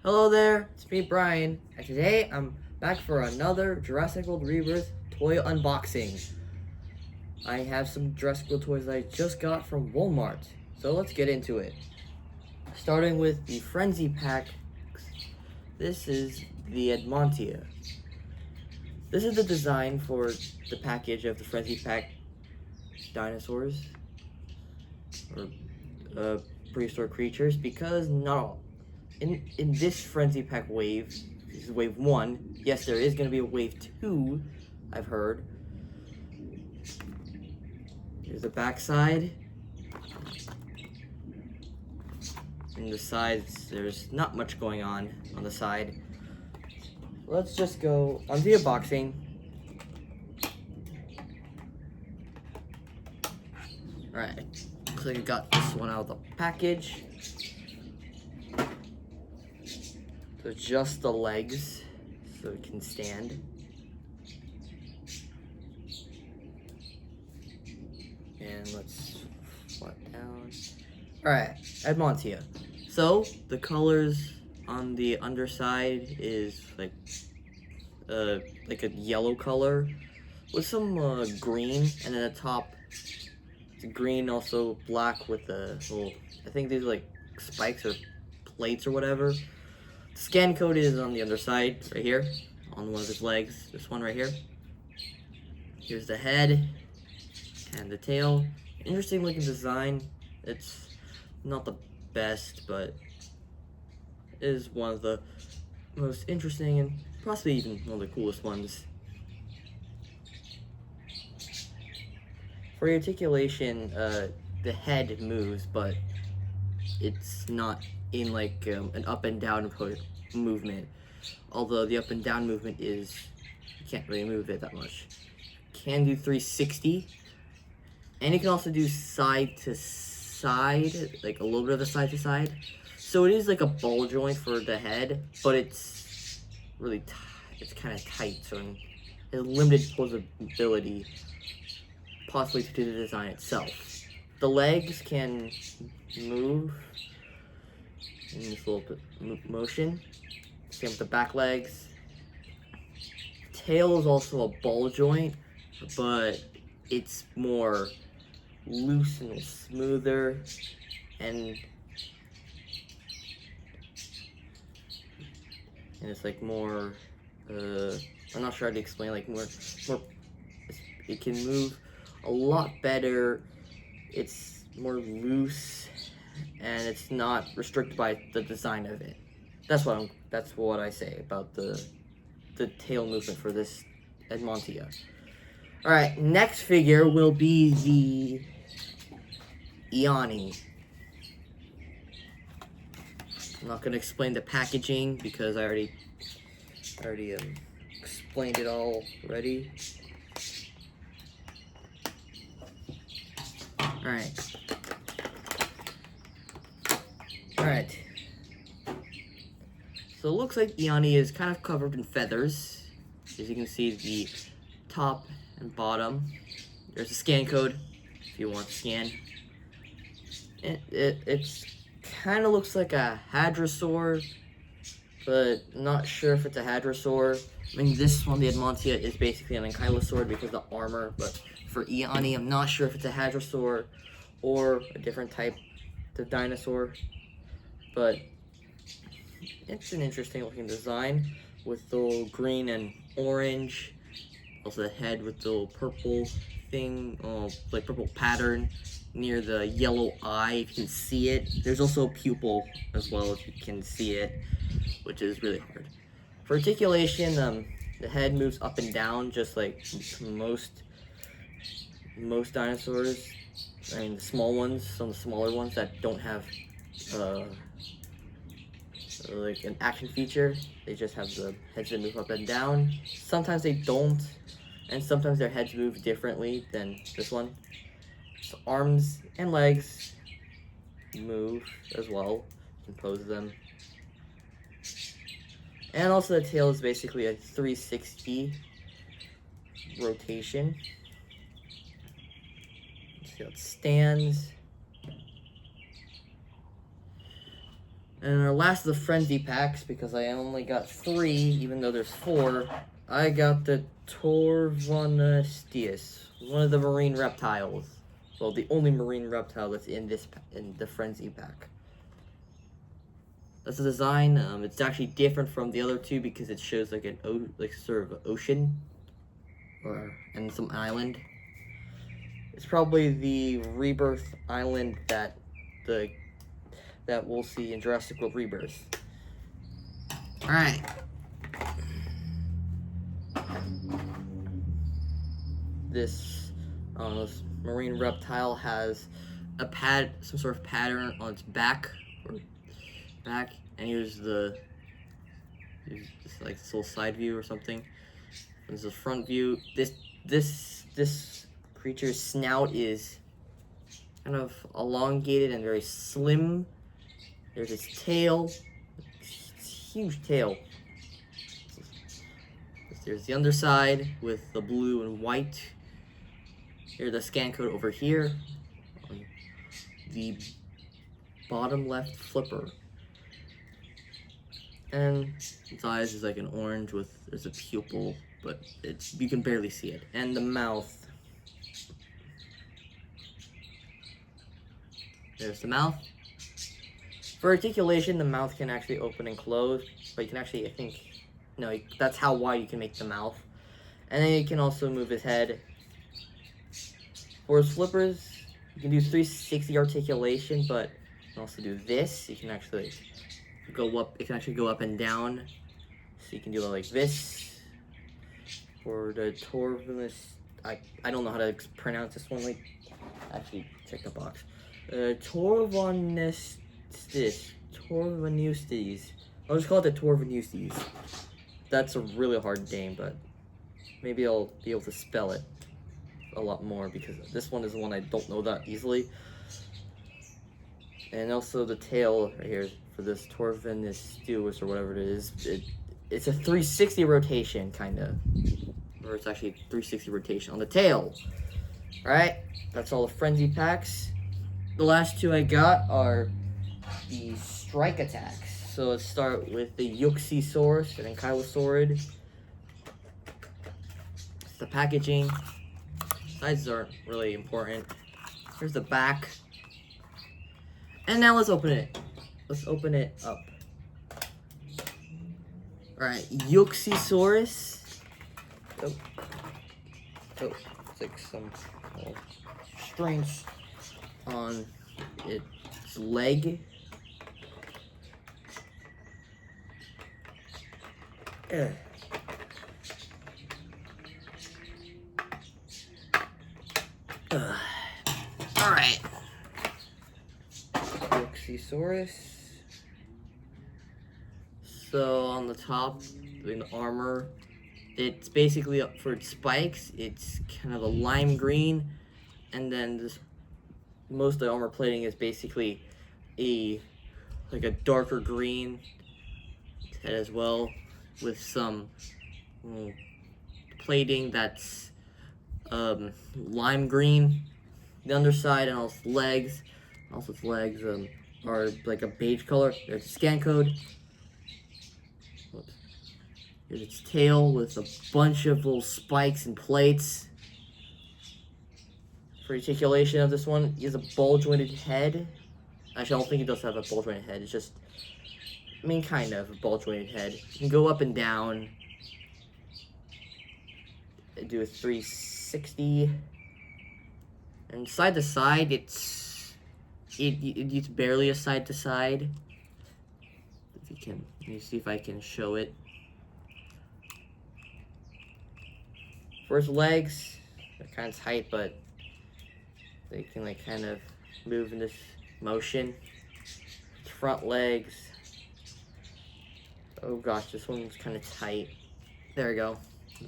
Hello there, it's me Brian, and today I'm back for another Jurassic World Rebirth toy unboxing. I have some Jurassic World toys that I just got from Walmart, so let's get into it. Starting with the Frenzy Pack, this is the Edmontia. This is the design for the package of the Frenzy Pack dinosaurs, or prehistoric creatures, because not all. In this Frenzy Pack wave, this is wave 1, yes, there is going to be a wave 2, I've heard. Here's the back side. And the sides, there's not much going on the side. Let's just go on the unboxing. Alright, looks like I got this one out of the package. So just the legs, so it can stand. And let's flip down. Alright, Edmontia. So the colors on the underside is like a yellow color with some green, and then the top it's green, also black with a little, I think these are like spikes or plates or whatever. Scan code is on the underside, right here, on one of his legs, this one right here. Here's the head and the tail. Interesting looking design. It's not the best, but it is one of the most interesting and possibly even one of the coolest ones. For articulation, the head moves, but it's not in like an up and down movement. Although the up and down movement is, you can't really move it that much. Can do 360, and you can also do side to side, like a little bit of a side to side. So it is like a ball joint for the head, but it's really it's kind of tight, so it has limited posability, possibly due to the design itself. The legs can move in this little motion. Same with the back legs. Tail is also a ball joint, but it's more loose and smoother, and it's like more, I'm not sure how to explain, like more, it can move a lot better, it's more loose, and it's not restricted by the design of it. That's what I say about the tail movement for this Edmontia. Alright, next figure will be the Eoni. I'm not gonna explain the packaging because I already explained it all already. Alright. Alright. So it looks like Eoni is kind of covered in feathers. As you can see, the top and bottom. There's a scan code if you want to scan. It's kind of looks like a hadrosaur, but not sure if it's a hadrosaur. I mean, this one, the Edmontia, is basically an ankylosaur because of the armor, but for Eoni, I'm not sure if it's a hadrosaur or a different type of dinosaur, but it's an interesting looking design with the little green and orange. Also the head with the little purple thing, like purple pattern near the yellow eye, if you can see it. There's also a pupil as well, if you can see it, which is really hard. For articulation, the head moves up and down just like most dinosaurs. I mean, the small ones, some of the smaller ones that don't have like an action feature, they just have the heads that move up and down. Sometimes they don't, and sometimes their heads move differently than this one. So arms and legs move as well. You can pose them. And also the tail is basically a 360 rotation. Let's see how it stands. And our last of the frenzy packs, because I only got 3, even though there's 4. I got the Torvonosteus, one of the marine reptiles. Well, the only marine reptile that's in the frenzy pack. That's the design. It's actually different from the other 2 because it shows like sort of ocean, and some island. It's probably the Rebirth island that we'll see in Jurassic World Rebirth. All right. This marine reptile has some sort of pattern on its back, and here's just like this little side view or something. This is the front view. This creature's snout is kind of elongated and very slim. There's its tail, it's huge tail. There's the underside with the blue and white. Here's the scan code over here on the bottom left flipper. And its eyes is like an orange there's a pupil, but you can barely see it. And the mouth. There's the mouth. For articulation, the mouth can actually open and close, but you can actually, that's how wide you can make the mouth. And then you can also move his head. For his flippers, you can do 360 articulation, but you can also do this. You can actually go up. It can actually go up and down. So you can do it like this. For the Torvonosteus, I don't know how to pronounce this one. Actually, check the box. Torvonosteus. I'll just call it the Torvonosteus. That's a really hard name, but maybe I'll be able to spell it a lot more because this one is the one I don't know that easily. And also the tail right here for this Torvonosteus or whatever it is. It's a 360 rotation kind of, or it's actually 360 rotation on the tail. All right, that's all the frenzy packs. The last 2 I got are the strike attacks. So let's start with the Yuxisaurus and Ankylosaurid. The packaging. Sizes aren't really important. Here's the back. And now let's open it. Let's open it up. Alright, Yuxisaurus. It's like some strings on its leg. Alright. Yuxisaurus. So on the top, in the armor, it's basically up for its spikes. It's kind of a lime green, and then most of the armor plating is basically a darker green head as well, with some plating that's lime green. The underside and also its legs are like a beige color. There's a scan code. Here's its tail with a bunch of little spikes and plates. For articulation of this one, he has a ball-jointed head. Actually, I don't think he does have a ball-jointed head. It's just, kind of a ball-jointed head. You can go up and down. Do a 360. And side to side, it's barely a side to side. If you can, let me see if I can show it. For his legs, they're kind of tight, but they can kind of move in this motion. His front legs. Oh gosh, this one's kind of tight. There we go.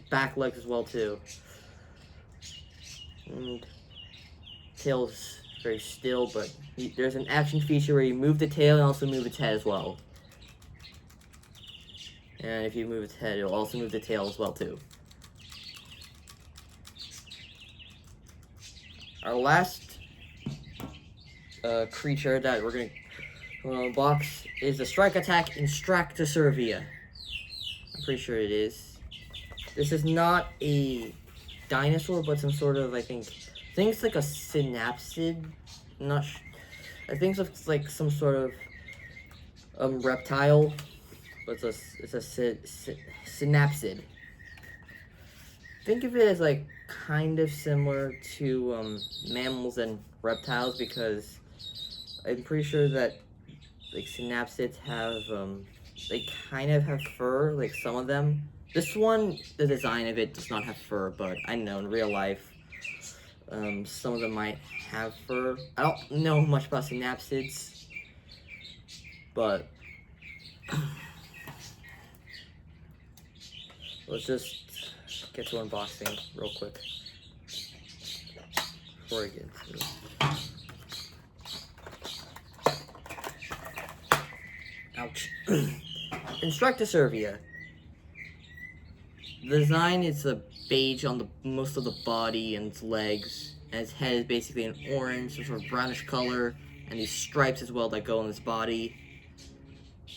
Back legs as well too. And tail's very still, but there's an action feature where you move the tail and also move its head as well. And if you move its head, it'll also move the tail as well too. Our last creature that we're going to unbox is the Strike Attack Instractoservia. I'm pretty sure it is. This is not a dinosaur, but some sort of, I think it's like a synapsid. I think it's like some sort of reptile, but it's a synapsid. Think of it as like kind of similar to mammals and reptiles, because I'm pretty sure that like synapsids have they kind of have fur, like some of them. This one, the design of it does not have fur, but I know in real life some of them might have fur. I don't know much about synapsids, but let's just get to unboxing real quick before I get into it. Ouch. Instructoservia. The design is a beige on the most of the body and its legs, and its head is basically an orange, sort of brownish color, and these stripes as well that go on its body.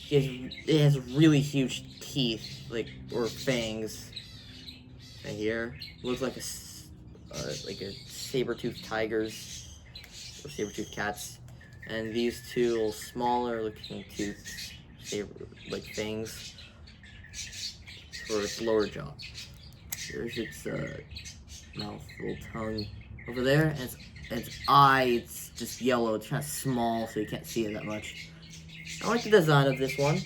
It has really huge teeth, or fangs. And here, looks like a saber-toothed tigers or saber-toothed cats, and these two little smaller looking tooths, fangs for its lower jaw. There's its mouth, little tongue over there, and its eye. It's just yellow. It's kind of small, so you can't see it that much. I like the design of this one.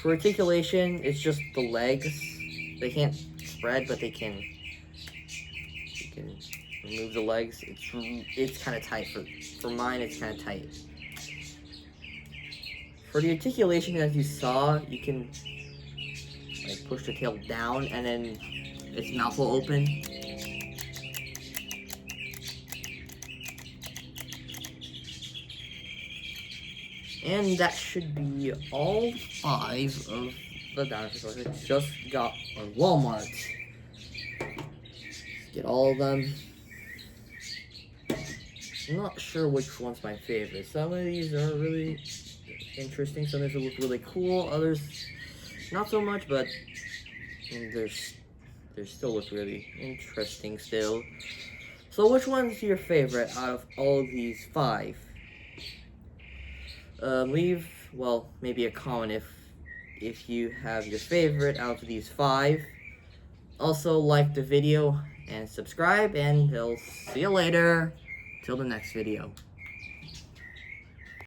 For articulation, it's just the legs. They can't spread, but you can remove the legs. It's kind of tight. For mine, it's kind of tight. For the articulation, as you saw, you can push the tail down, and then its mouth will open. And that should be all 5 of the dinosaurs I just got on Walmart. Get all of them. I'm not sure which one's my favorite. Some of these are really interesting. Some of these look really cool. Others, not so much, but they still look really interesting still. So which one's your favorite out of all of these 5? Leave, maybe a comment if you have your favorite out of these 5. Also, like the video and subscribe, and I'll see you later. Till the next video.